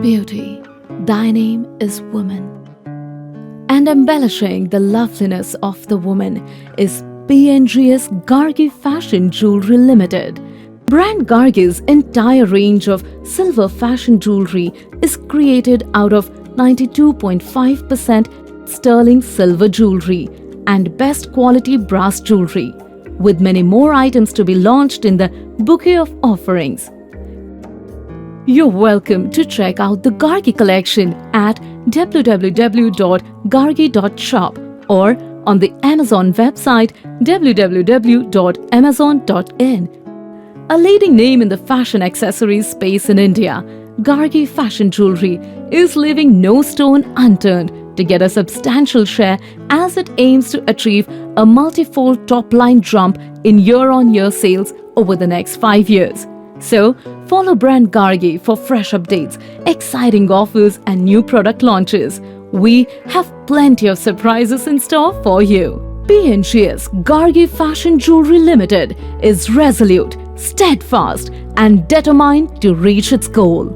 Beauty, thy name is woman. And embellishing the loveliness of the woman is PNGS Gargi Fashion Jewellery Limited. Brand Gargi's entire range of silver fashion jewellery is created out of 92.5% sterling silver jewellery and best quality brass jewellery, with many more items to be launched in the bouquet of offerings. You're welcome to check out the Gargi collection at www.gargi.shop or on the Amazon website www.amazon.in. A leading name in the fashion accessories space in India, Gargi Fashion Jewellery is leaving no stone unturned to get a substantial share as it aims to achieve a multifold top-line jump in year-on-year sales over the next 5 years. So, follow brand Gargi for fresh updates, exciting offers and new product launches. We have plenty of surprises in store for you. PNGS Gargi Fashion Jewellery Limited is resolute, steadfast and determined to reach its goal.